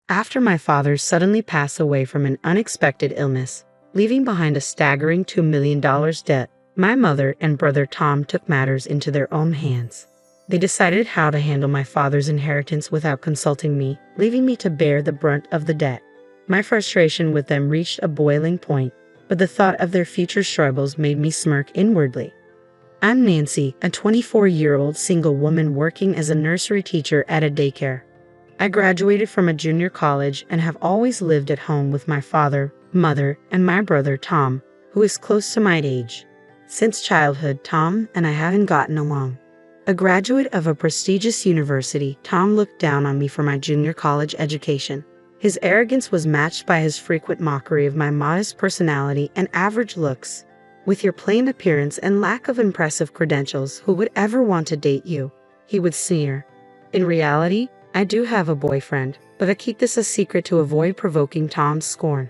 After my father suddenly passed away from an unexpected illness, leaving behind a staggering $2 million debt, my mother and brother Tom took matters into their own hands. They decided how to handle my father's inheritance without consulting me, leaving me to bear the brunt of the debt. My frustration with them reached a boiling point, but the thought of their future struggles made me smirk inwardly. I'm Nancy, a 24-year-old single woman working as a nursery teacher at a daycare. I graduated from a junior college and have always lived at home with my father, mother, and my brother Tom, who is close to my age. Since childhood, Tom and I haven't gotten along. A graduate of a prestigious university, Tom looked down on me for my junior college education. His arrogance was matched by his frequent mockery of my modest personality and average looks. With your plain appearance and lack of impressive credentials, who would ever want to date you? He would sneer. In reality, I do have a boyfriend, but I keep this a secret to avoid provoking Tom's scorn.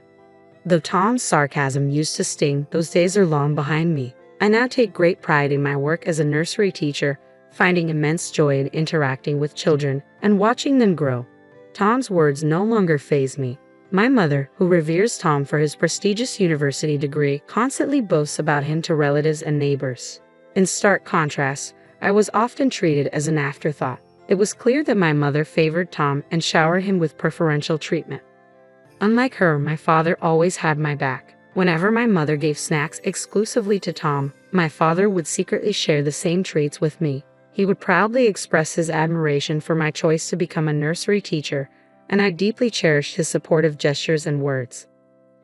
Though Tom's sarcasm used to sting, those days are long behind me. I now take great pride in my work as a nursery teacher, finding immense joy in interacting with children and watching them grow. Tom's words no longer faze me. My mother, who reveres Tom for his prestigious university degree, constantly boasts about him to relatives and neighbors. In stark contrast, I was often treated as an afterthought. It was clear that my mother favored Tom and showered him with preferential treatment. Unlike her, my father always had my back. Whenever my mother gave snacks exclusively to Tom, my father would secretly share the same treats with me. He would proudly express his admiration for my choice to become a nursery teacher, and I deeply cherished his supportive gestures and words.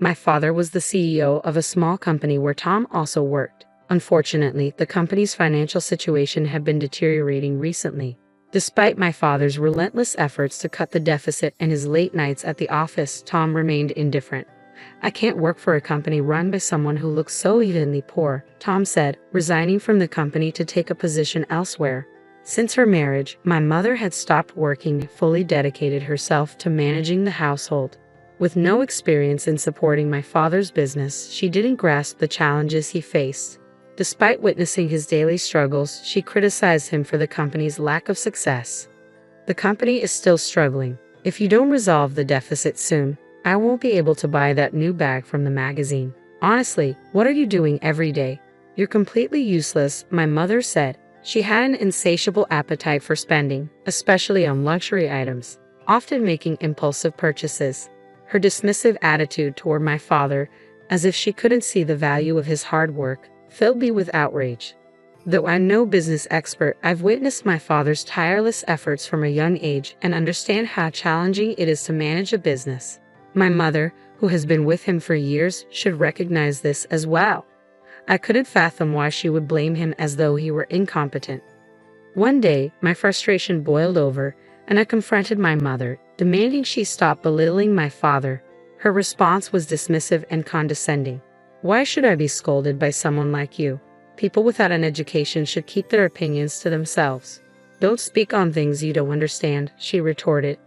My father was the CEO of a small company where Tom also worked. Unfortunately, the company's financial situation had been deteriorating recently. Despite my father's relentless efforts to cut the deficit and his late nights at the office, Tom remained indifferent. I can't work for a company run by someone who looks so evenly poor, Tom said, resigning from the company to take a position elsewhere. Since her marriage, my mother had stopped working and fully dedicated herself to managing the household. With no experience in supporting my father's business, she didn't grasp the challenges he faced. Despite witnessing his daily struggles, she criticized him for the company's lack of success. The company is still struggling. If you don't resolve the deficit soon, I won't be able to buy that new bag from the magazine. Honestly, what are you doing every day? You're completely useless, my mother said. She had an insatiable appetite for spending, especially on luxury items, often making impulsive purchases. Her dismissive attitude toward my father, as if she couldn't see the value of his hard work, filled me with outrage. Though I'm no business expert, I've witnessed my father's tireless efforts from a young age and understand how challenging it is to manage a business. My mother, who has been with him for years, should recognize this as well. I couldn't fathom why she would blame him as though he were incompetent. One day, my frustration boiled over, and I confronted my mother, demanding she stop belittling my father. Her response was dismissive and condescending. Why should I be scolded by someone like you? People without an education should keep their opinions to themselves. Don't speak on things you don't understand, she retorted.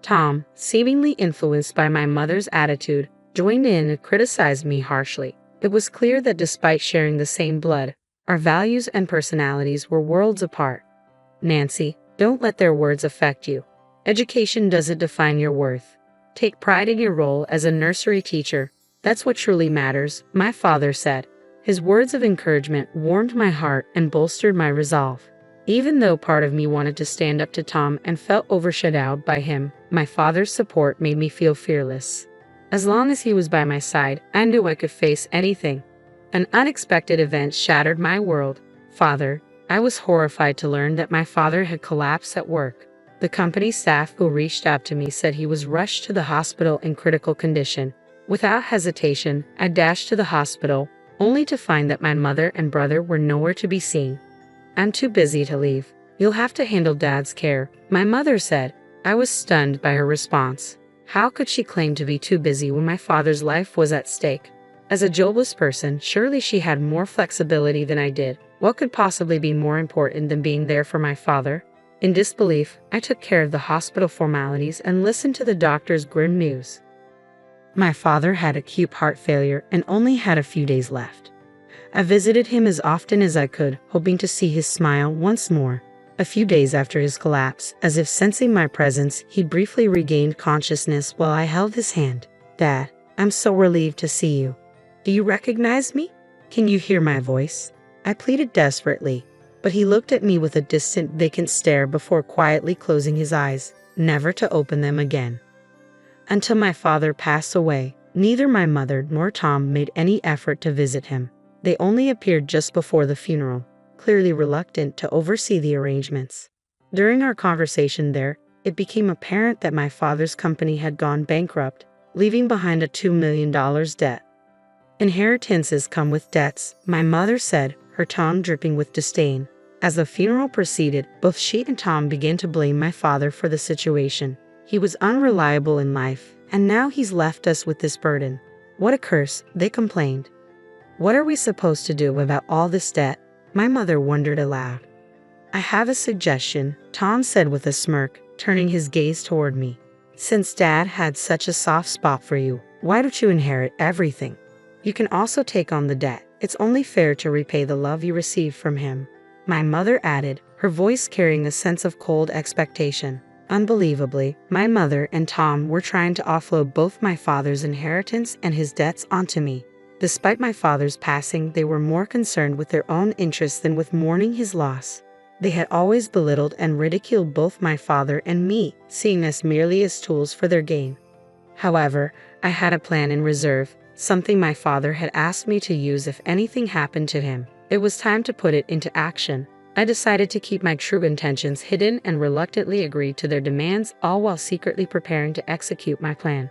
Tom, seemingly influenced by my mother's attitude, joined in and criticized me harshly. It was clear that despite sharing the same blood, our values and personalities were worlds apart. Nancy, don't let their words affect you. Education doesn't define your worth. Take pride in your role as a nursery teacher. That's what truly matters, my father said. His words of encouragement warmed my heart and bolstered my resolve. Even though part of me wanted to stand up to Tom and felt overshadowed by him, my father's support made me feel fearless. As long as he was by my side, I knew I could face anything. An unexpected event shattered my world. Father, I was horrified to learn that my father had collapsed at work. The company staff who reached out to me said he was rushed to the hospital in critical condition. Without hesitation, I dashed to the hospital, only to find that my mother and brother were nowhere to be seen. I'm too busy to leave. You'll have to handle Dad's care, my mother said. I was stunned by her response. How could she claim to be too busy when my father's life was at stake? As a jobless person, surely she had more flexibility than I did. What could possibly be more important than being there for my father? In disbelief, I took care of the hospital formalities and listened to the doctor's grim news. My father had acute heart failure and only had a few days left. I visited him as often as I could, hoping to see his smile once more. A few days after his collapse, as if sensing my presence, he briefly regained consciousness while I held his hand. "Dad, I'm so relieved to see you. Do you recognize me? Can you hear my voice?" I pleaded desperately, but he looked at me with a distant, vacant stare before quietly closing his eyes, never to open them again. Until my father passed away, neither my mother nor Tom made any effort to visit him. They only appeared just before the funeral, clearly reluctant to oversee the arrangements. During our conversation there, it became apparent that my father's company had gone bankrupt, leaving behind a $2 million debt. "Inheritances come with debts," my mother said, her tone dripping with disdain. As the funeral proceeded, both she and Tom began to blame my father for the situation. "He was unreliable in life, and now he's left us with this burden. What a curse," they complained. "What are we supposed to do about all this debt?" my mother wondered aloud. "I have a suggestion," Tom said with a smirk, turning his gaze toward me. "Since Dad had such a soft spot for you, why don't you inherit everything? You can also take on the debt. It's only fair to repay the love you received from him," my mother added, her voice carrying a sense of cold expectation. Unbelievably, my mother and Tom were trying to offload both my father's inheritance and his debts onto me. Despite my father's passing, they were more concerned with their own interests than with mourning his loss. They had always belittled and ridiculed both my father and me, seeing us merely as tools for their gain. However, I had a plan in reserve, something my father had asked me to use if anything happened to him. It was time to put it into action. I decided to keep my true intentions hidden and reluctantly agreed to their demands, all while secretly preparing to execute my plan.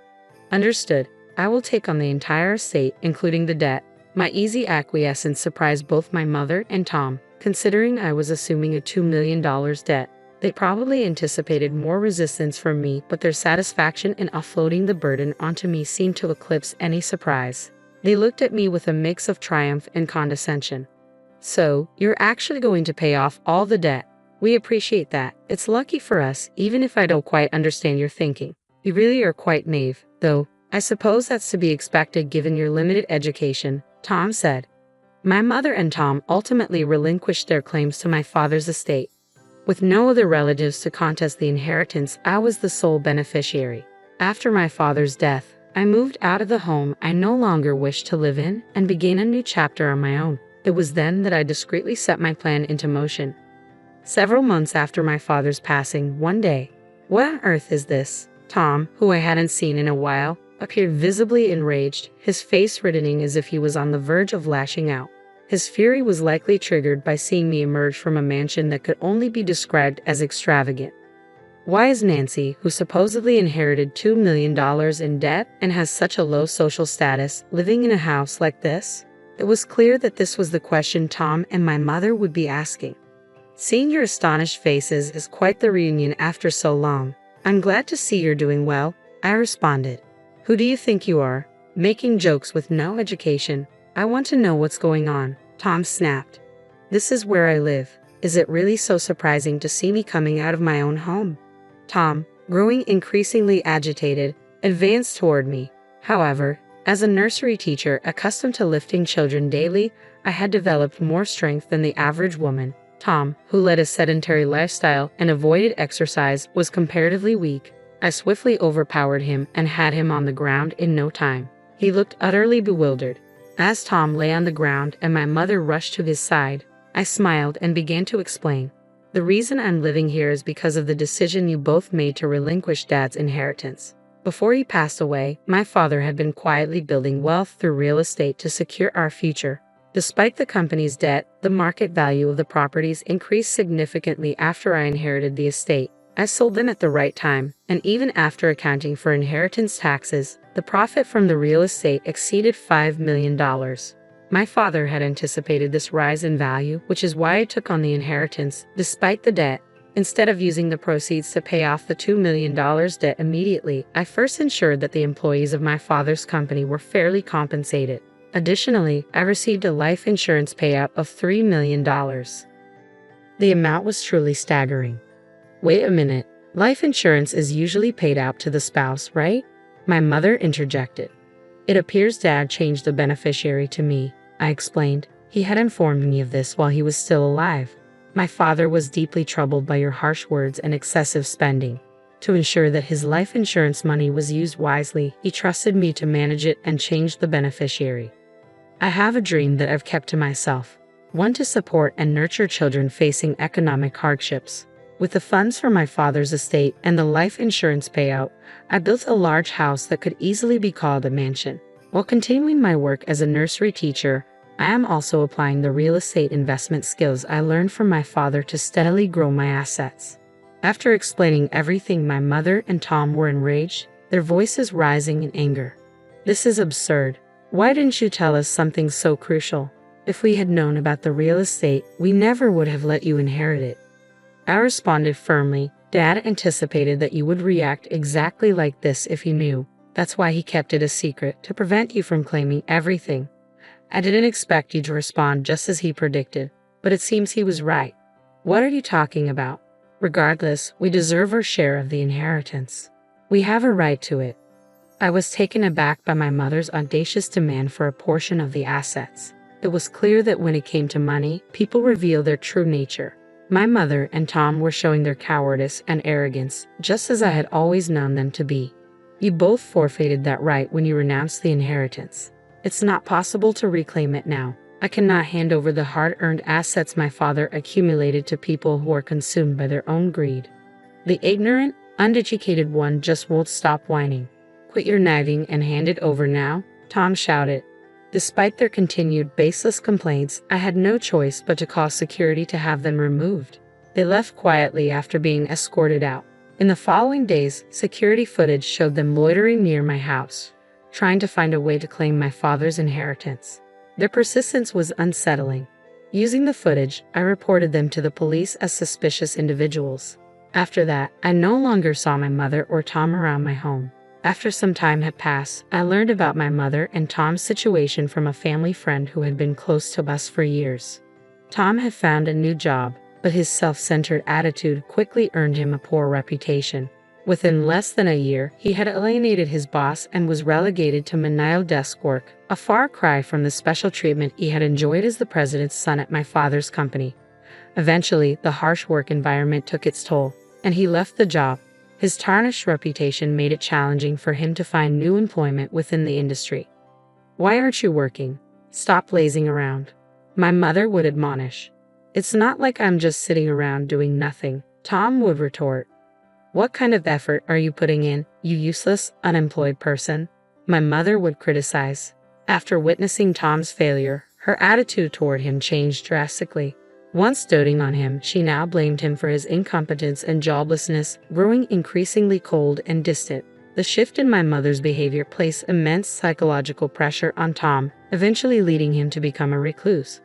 "Understood. I will take on the entire estate, including the debt." My easy acquiescence surprised both my mother and Tom, considering I was assuming a $2 million debt. They probably anticipated more resistance from me, but their satisfaction in offloading the burden onto me seemed to eclipse any surprise. They looked at me with a mix of triumph and condescension. "So, you're actually going to pay off all the debt? We appreciate that. It's lucky for us, even if I don't quite understand your thinking. You really are quite naive, though. I suppose that's to be expected given your limited education," Tom said. My mother and Tom ultimately relinquished their claims to my father's estate. With no other relatives to contest the inheritance, I was the sole beneficiary. After my father's death, I moved out of the home I no longer wished to live in and began a new chapter on my own. It was then that I discreetly set my plan into motion. Several months after my father's passing, one day, "What on earth is this?" Tom, who I hadn't seen in a while, appeared visibly enraged, his face reddening as if he was on the verge of lashing out. His fury was likely triggered by seeing me emerge from a mansion that could only be described as extravagant. "Why is Nancy, who supposedly inherited $2 million in debt and has such a low social status, living in a house like this?" It was clear that this was the question Tom and my mother would be asking. "Seeing your astonished faces is quite the reunion after so long. I'm glad to see you're doing well," I responded. "Who do you think you are? Making jokes with no education. I want to know what's going on," Tom snapped. "This is where I live. Is it really so surprising to see me coming out of my own home?" Tom, growing increasingly agitated, advanced toward me. However, as a nursery teacher accustomed to lifting children daily, I had developed more strength than the average woman. Tom, who led a sedentary lifestyle and avoided exercise, was comparatively weak. I swiftly overpowered him and had him on the ground in no time. He looked utterly bewildered. As Tom lay on the ground and my mother rushed to his side, I smiled and began to explain. "The reason I'm living here is because of the decision you both made to relinquish Dad's inheritance. Before he passed away, my father had been quietly building wealth through real estate to secure our future. Despite the company's debt, the market value of the properties increased significantly after I inherited the estate. I sold them at the right time, and even after accounting for inheritance taxes, the profit from the real estate exceeded $5 million. My father had anticipated this rise in value, which is why I took on the inheritance, despite the debt. Instead of using the proceeds to pay off the $2 million debt immediately, I first ensured that the employees of my father's company were fairly compensated. Additionally, I received a life insurance payout of $3 million. The amount was truly staggering. Wait a minute, life insurance is usually paid out to the spouse, right? My mother interjected. It appears Dad changed the beneficiary to me, I explained. He had informed me of this while he was still alive. My father was deeply troubled by your harsh words and excessive spending. To ensure that his life insurance money was used wisely, he trusted me to manage it and change the beneficiary. I have a dream that I've kept to myself, one to support and nurture children facing economic hardships. With the funds from my father's estate and the life insurance payout, I built a large house that could easily be called a mansion. While continuing my work as a nursery teacher, I am also applying the real estate investment skills I learned from my father to steadily grow my assets. After explaining everything, my mother and Tom were enraged, their voices rising in anger. "This is absurd. Why didn't you tell us something so crucial? If we had known about the real estate, we never would have let you inherit it." I responded firmly, "Dad anticipated that you would react exactly like this if he knew. That's why he kept it a secret, to prevent you from claiming everything. I didn't expect you to respond just as he predicted, but it seems he was right. What are you talking about? Regardless, we deserve our share of the inheritance. We have a right to it." I was taken aback by my mother's audacious demand for a portion of the assets. It was clear that when it came to money, people reveal their true nature. My mother and Tom were showing their cowardice and arrogance, just as I had always known them to be. "You both forfeited that right when you renounced the inheritance. It's not possible to reclaim it now. I cannot hand over the hard-earned assets my father accumulated to people who are consumed by their own greed. The ignorant, uneducated one just won't stop whining. Quit your nagging and hand it over now," Tom shouted. Despite their continued baseless complaints, I had no choice but to call security to have them removed. They left quietly after being escorted out. In the following days, security footage showed them loitering near my house, trying to find a way to claim my father's inheritance. Their persistence was unsettling. Using the footage, I reported them to the police as suspicious individuals. After that, I no longer saw my mother or Tom around my home. After some time had passed, I learned about my mother and Tom's situation from a family friend who had been close to us for years. Tom had found a new job, but his self-centered attitude quickly earned him a poor reputation. Within less than a year, he had alienated his boss and was relegated to menial desk work, a far cry from the special treatment he had enjoyed as the president's son at my father's company. Eventually, the harsh work environment took its toll, and he left the job. His tarnished reputation made it challenging for him to find new employment within the industry. "Why aren't you working? Stop lazing around," my mother would admonish. "It's not like I'm just sitting around doing nothing," Tom would retort. "What kind of effort are you putting in, you useless, unemployed person?" my mother would criticize. After witnessing Tom's failure, her attitude toward him changed drastically. Once doting on him, she now blamed him for his incompetence and joblessness, growing increasingly cold and distant. The shift in my mother's behavior placed immense psychological pressure on Tom, eventually leading him to become a recluse.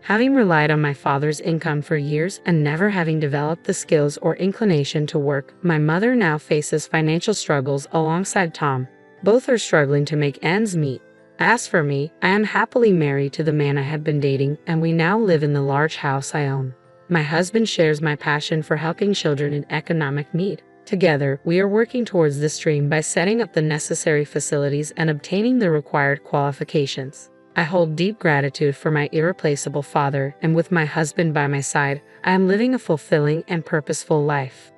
Having relied on my father's income for years and never having developed the skills or inclination to work, my mother now faces financial struggles alongside Tom. Both are struggling to make ends meet. As for me, I am happily married to the man I have been dating, and we now live in the large house I own. My husband shares my passion for helping children in economic need. Together, we are working towards this dream by setting up the necessary facilities and obtaining the required qualifications. I hold deep gratitude for my irreplaceable father, and with my husband by my side, I am living a fulfilling and purposeful life.